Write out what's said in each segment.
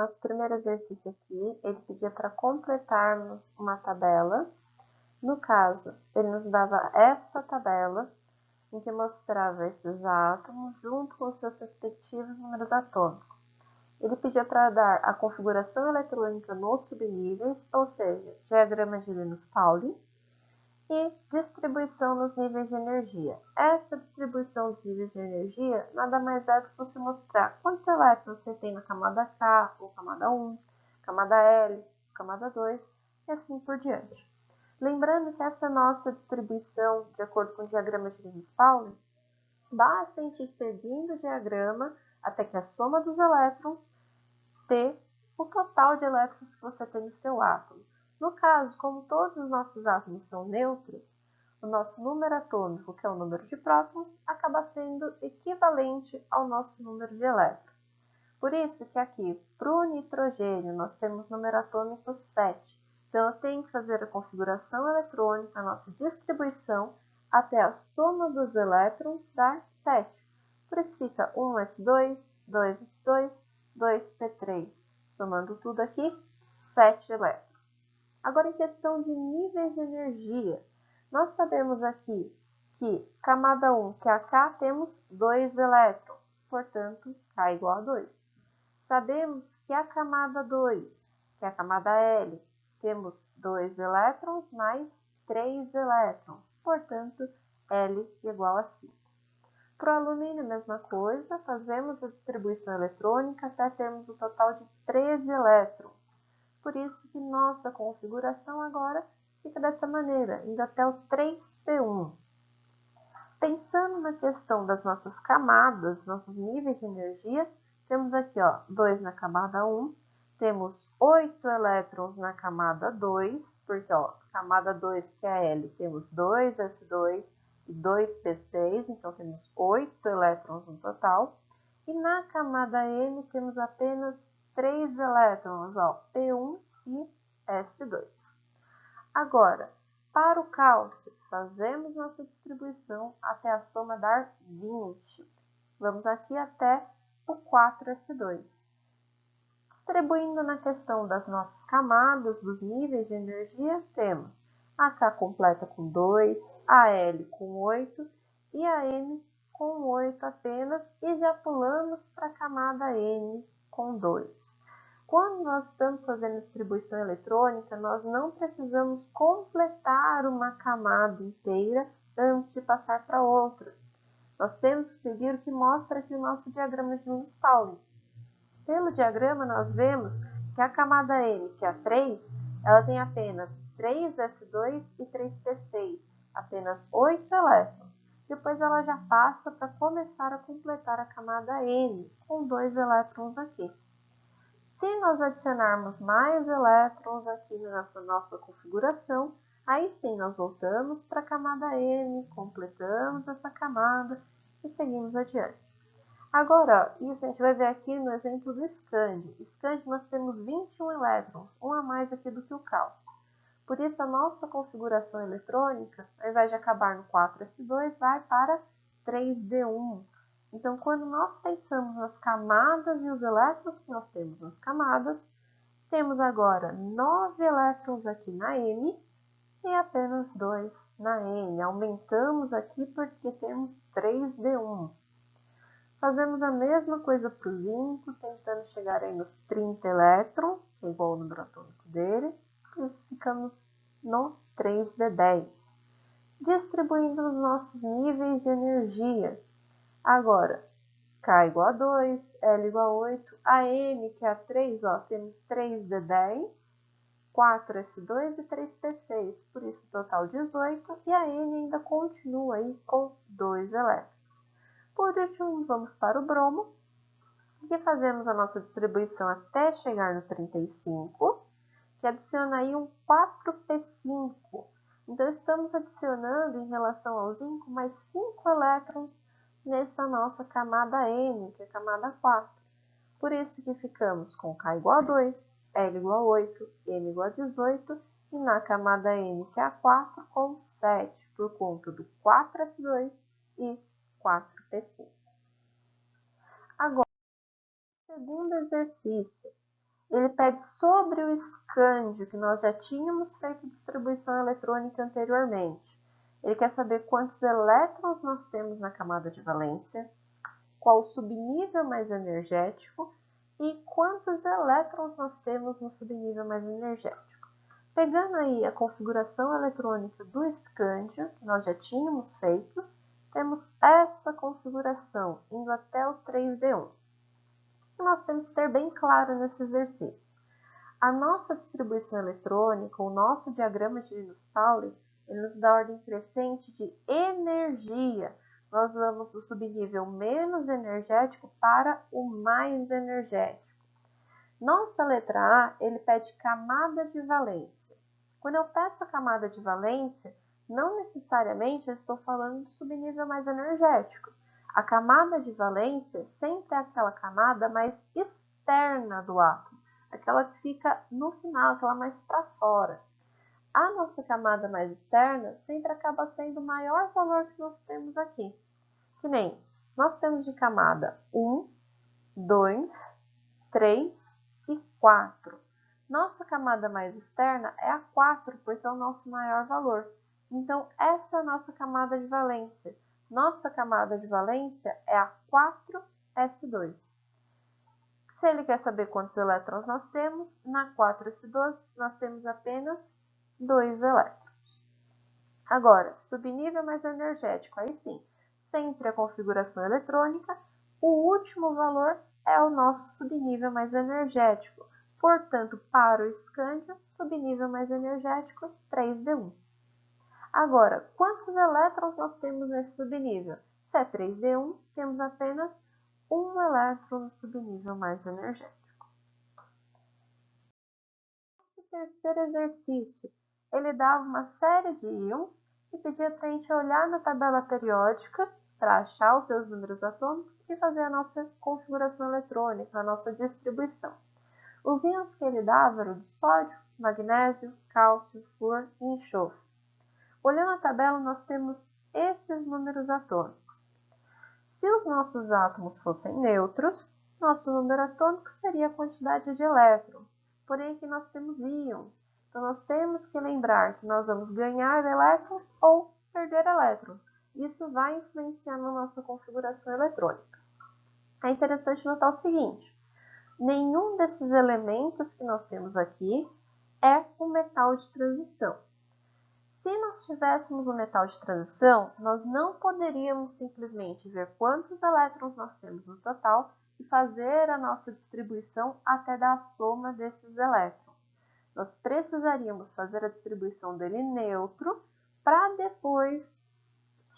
nosso primeiro exercício aqui, ele pedia para completarmos uma tabela. No caso, ele nos dava essa tabela, em que mostrava esses átomos junto com os seus respectivos números atômicos. Ele pedia para dar a configuração eletrônica nos subníveis, ou seja, diagrama de Linus-Pauling, e distribuição nos níveis de energia. Essa distribuição dos níveis de energia nada mais é do que você mostrar quantos elétrons você tem na camada K, ou camada 1, camada L, camada 2 e assim por diante. Lembrando que essa nossa distribuição, de acordo com o diagrama de Linus-Pauling, basta a gente ir seguindo o diagrama até que a soma dos elétrons dê o total de elétrons que você tem no seu átomo. No caso, como todos os nossos átomos são neutros, o nosso número atômico, que é o número de prótons, acaba sendo equivalente ao nosso número de elétrons. Por isso que aqui, para o nitrogênio, nós temos número atômico 7. Então, eu tenho que fazer a configuração eletrônica, a nossa distribuição, até a soma dos elétrons dar 7. Por isso fica 1s2, 2s2, 2p3. Somando tudo aqui, 7 elétrons. Agora, em questão de níveis de energia, nós sabemos aqui que camada 1, que é a K, temos 2 elétrons, portanto, K igual a 2. Sabemos que a camada 2, que é a camada L, temos 2 elétrons mais 3 elétrons, portanto, L igual a 5. Para o alumínio, mesma coisa, fazemos a distribuição eletrônica até termos o total de 13 elétrons. Por isso que nossa configuração agora fica dessa maneira, indo até o 3p1. Pensando na questão das nossas camadas, nossos níveis de energia, temos aqui 2 na camada 1, temos 8 elétrons na camada 2, porque camada 2, que é a L, temos 2s2 e 2p6, então temos 8 elétrons no total. E na camada N temos apenas 3 elétrons, P1 e S2. Agora, para o cálcio, fazemos nossa distribuição até a soma dar 20. Vamos aqui até o 4s2. Distribuindo na questão das nossas camadas, dos níveis de energia, temos a K completa com 2, a L com 8 e a M com 8 apenas, e já pulamos para a camada N com 2. Quando nós estamos fazendo distribuição eletrônica, nós não precisamos completar uma camada inteira antes de passar para outra. Nós temos que seguir o que mostra aqui o nosso diagrama de Linus-Pauling. Pelo diagrama, nós vemos que a camada N, que é a 3, ela tem apenas 3s2 e 3p6, apenas 8 elétrons. Depois ela já passa para começar a completar a camada N, com 2 elétrons aqui. Se nós adicionarmos mais elétrons aqui nessa nossa configuração, aí sim nós voltamos para a camada N, completamos essa camada e seguimos adiante. Agora, isso a gente vai ver aqui no exemplo do escândio. Escândio nós temos 21 elétrons, um a mais aqui do que o cálcio. Por isso, a nossa configuração eletrônica, ao invés de acabar no 4s2, vai para 3d1. Então, quando nós pensamos nas camadas e os elétrons que nós temos nas camadas, temos agora 9 elétrons aqui na M e apenas 2 na N. Aumentamos aqui porque temos 3d1. Fazemos a mesma coisa para o zinco, tentando chegar aí nos 30 elétrons, que é igual ao número atômico dele. Por isso, ficamos no 3d10. Distribuindo os nossos níveis de energia. Agora, K igual a 2, L igual a 8, a M, que é a 3, temos 3d10, 4s2 e 3p6, por isso total 18, e a N ainda continua aí com 2 elétrons. Por último, vamos para o bromo, e fazemos a nossa distribuição até chegar no 35, que adiciona aí um 4p5. Então, estamos adicionando em relação ao zinco mais 5 elétrons nessa nossa camada N, que é a camada 4. Por isso que ficamos com K igual a 2, L igual a 8, M igual a 18, e na camada N, que é a 4, com 7, por conta do 4s2 e 4p5. Agora, segundo exercício, ele pede sobre o escândio, que nós já tínhamos feito distribuição eletrônica anteriormente. Ele quer saber quantos elétrons nós temos na camada de valência, qual o subnível mais energético e quantos elétrons nós temos no subnível mais energético. Pegando aí a configuração eletrônica do escândio, que nós já tínhamos feito, temos essa configuração, indo até o 3D1. O que nós temos que ter bem claro nesse exercício? A nossa distribuição eletrônica, o nosso diagrama de Linus-Pauling, ele nos dá ordem crescente de energia. Nós vamos do subnível menos energético para o mais energético. Nossa letra A, ele pede camada de valência. Quando eu peço a camada de valência, não necessariamente eu estou falando do subnível mais energético. A camada de valência sempre é aquela camada mais externa do átomo, aquela que fica no final, aquela mais para fora. A nossa camada mais externa sempre acaba sendo o maior valor que nós temos aqui. Que nem, nós temos de camada 1, 2, 3 e 4. Nossa camada mais externa é a 4, porque é o nosso maior valor. Então, essa é a nossa camada de valência. Nossa camada de valência é a 4s2. Se ele quer saber quantos elétrons nós temos, na 4s2 nós temos apenas 2 elétrons. Agora, subnível mais energético, aí sim, sempre a configuração eletrônica, o último valor é o nosso subnível mais energético. Portanto, para o escândio, subnível mais energético, 3D1. Agora, quantos elétrons nós temos nesse subnível? Se é 3D1, temos apenas um elétron no subnível mais energético. Nosso terceiro exercício, ele dava uma série de íons e pedia para a gente olhar na tabela periódica para achar os seus números atômicos e fazer a nossa configuração eletrônica, a nossa distribuição. Os íons que ele dava eram de sódio, magnésio, cálcio, flúor e enxofre. Olhando a tabela, nós temos esses números atômicos. Se os nossos átomos fossem neutros, nosso número atômico seria a quantidade de elétrons. Porém, aqui nós temos íons. Então, nós temos que lembrar que nós vamos ganhar elétrons ou perder elétrons. Isso vai influenciar na nossa configuração eletrônica. É interessante notar o seguinte: nenhum desses elementos que nós temos aqui é um metal de transição. Se nós tivéssemos um metal de transição, nós não poderíamos simplesmente ver quantos elétrons nós temos no total e fazer a nossa distribuição até dar a soma desses elétrons. Nós precisaríamos fazer a distribuição dele neutro para depois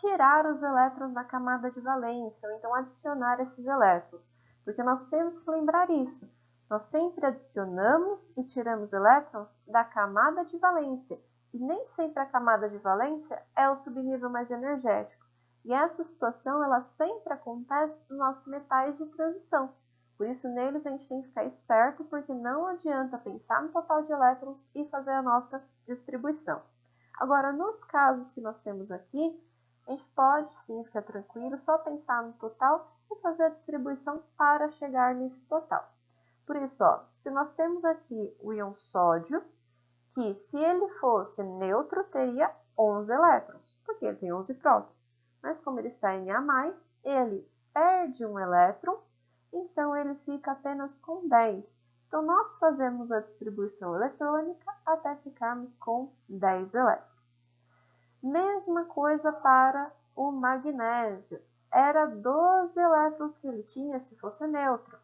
tirar os elétrons da camada de valência, ou então adicionar esses elétrons, porque nós temos que lembrar isso. Nós sempre adicionamos e tiramos elétrons da camada de valência, e nem sempre a camada de valência é o subnível mais energético. E essa situação ela sempre acontece nos nossos metais de transição. Por isso, neles a gente tem que ficar esperto, porque não adianta pensar no total de elétrons e fazer a nossa distribuição. Agora, nos casos que nós temos aqui, a gente pode sim ficar tranquilo, só pensar no total e fazer a distribuição para chegar nesse total. Por isso, ó, se nós temos aqui o íon sódio, que se ele fosse neutro, teria 11 elétrons, porque ele tem 11 prótons. Mas como ele está em A+, ele perde um elétron, então ele fica apenas com 10. Então, nós fazemos a distribuição eletrônica até ficarmos com 10 elétrons. Mesma coisa para o magnésio. Era 12 elétrons que ele tinha se fosse neutro.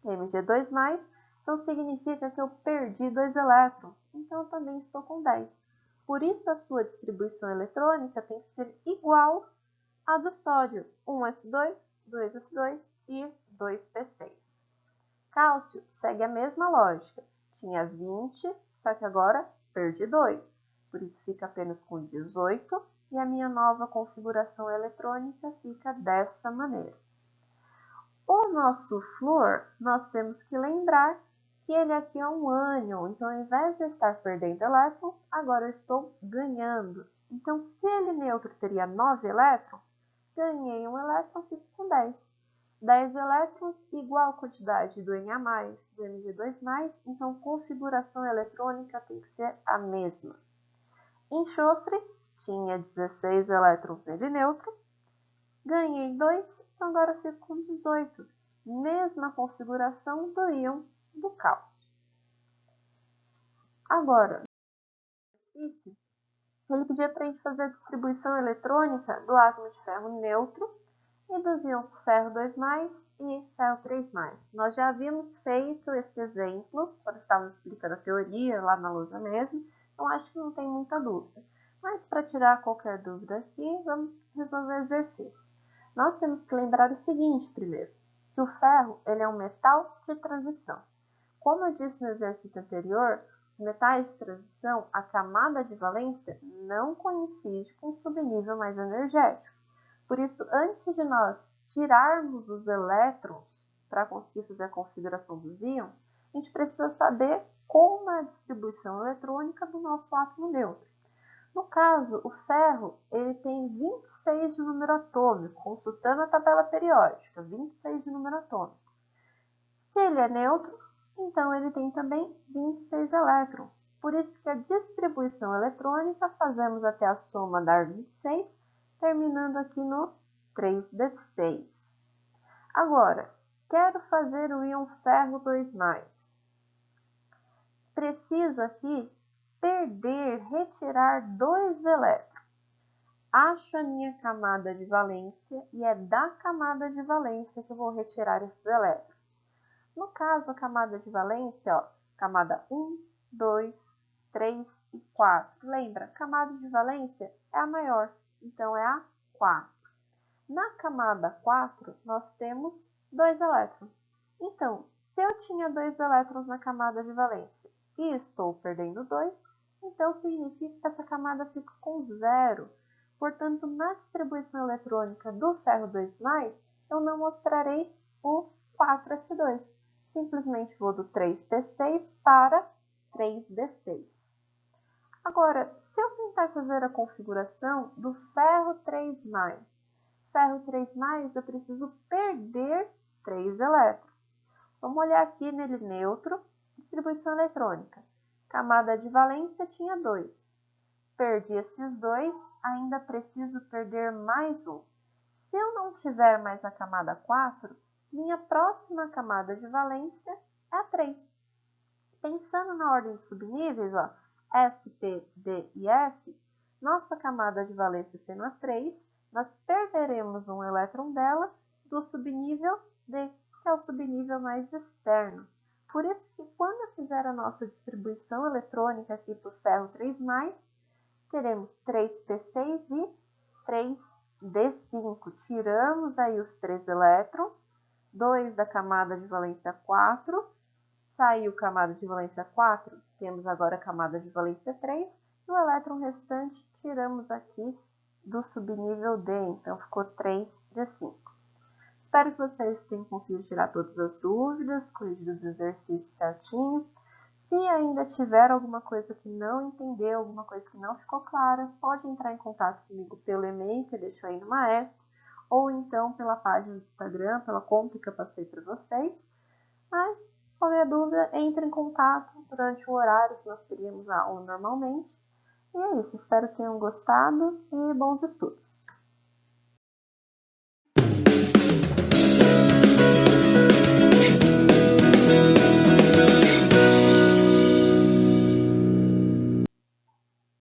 Mg2+, então significa que eu perdi 2 elétrons, então eu também estou com 10. Por isso, a sua distribuição eletrônica tem que ser igual à do sódio, 1s2, 2s2 e 2p6. Cálcio segue a mesma lógica, tinha 20, só que agora perdi 2, por isso fica apenas com 18 e a minha nova configuração eletrônica fica dessa maneira. O nosso flúor, nós temos que lembrar que ele aqui é um ânion, então ao invés de estar perdendo elétrons, agora eu estou ganhando. Então, se ele neutro teria 9 elétrons, ganhei um elétron, fico com 10. 10 elétrons igual a quantidade do Na+, do Mg2+, então configuração eletrônica tem que ser a mesma. Enxofre tinha 16 elétrons nele neutro, ganhei 2, então agora fico com 18. Mesma configuração do íon do cálcio. Agora, no exercício, ele pedia para a gente fazer a distribuição eletrônica do átomo de ferro neutro e dos íons ferro 2+, e ferro 3+. Nós já havíamos feito esse exemplo quando estávamos explicando a teoria lá na lousa mesmo, então acho que não tem muita dúvida. Mas para tirar qualquer dúvida aqui, vamos resolver o exercício. Nós temos que lembrar o seguinte primeiro, que o ferro ele é um metal de transição. Como eu disse no exercício anterior, os metais de transição, a camada de valência não coincide com o subnível mais energético. Por isso, antes de nós tirarmos os elétrons para conseguir fazer a configuração dos íons, a gente precisa saber como é a distribuição eletrônica do nosso átomo neutro. No caso, o ferro ele tem 26 de número atômico, consultando a tabela periódica, 26 de número atômico. Se ele é neutro, então ele tem também 26 elétrons. Por isso que a distribuição eletrônica fazemos até a soma dar 26, terminando aqui no 3d6. Agora, quero fazer o íon ferro 2+. Preciso aqui retirar 2 elétrons. Acho a minha camada de valência e é da camada de valência que eu vou retirar esses elétrons. No caso, a camada de valência, ó, camada 1, 2, 3 e 4. Lembra, a camada de valência é a maior, então é a 4. Na camada 4, nós temos 2 elétrons. Então, se eu tinha 2 elétrons na camada de valência e estou perdendo 2, então significa que essa camada fica com 0. Portanto, na distribuição eletrônica do ferro 2+, eu não mostrarei o 4s2. Simplesmente vou do 3p6 para 3d6. Agora, se eu tentar fazer a configuração do ferro 3+, ferro 3+, eu preciso perder 3 elétrons. Vamos olhar aqui nele neutro, distribuição eletrônica. Camada de valência tinha 2. Perdi esses 2, ainda preciso perder mais um. Se eu não tiver mais a camada 4, minha próxima camada de valência é a 3. Pensando na ordem de subníveis, ó, S, P, D e F, nossa camada de valência sendo a 3, nós perderemos um elétron dela do subnível D, que é o subnível mais externo. Por isso que quando eu fizer a nossa distribuição eletrônica aqui para o ferro 3+, teremos 3p6 e 3d5. Tiramos aí os 3 elétrons, 2 da camada de valência 4, saiu camada de valência 4, temos agora a camada de valência 3, e o elétron restante tiramos aqui do subnível D, então ficou 3d5. Espero que vocês tenham conseguido tirar todas as dúvidas, corrigir os exercícios certinho. Se ainda tiver alguma coisa que não entendeu, alguma coisa que não ficou clara, pode entrar em contato comigo pelo e-mail que eu deixo aí no Maestro, ou então pela página do Instagram, pela conta que eu passei para vocês. Mas, qualquer dúvida, entre em contato durante o horário que nós teríamos a aula normalmente. E é isso, espero que tenham gostado e bons estudos!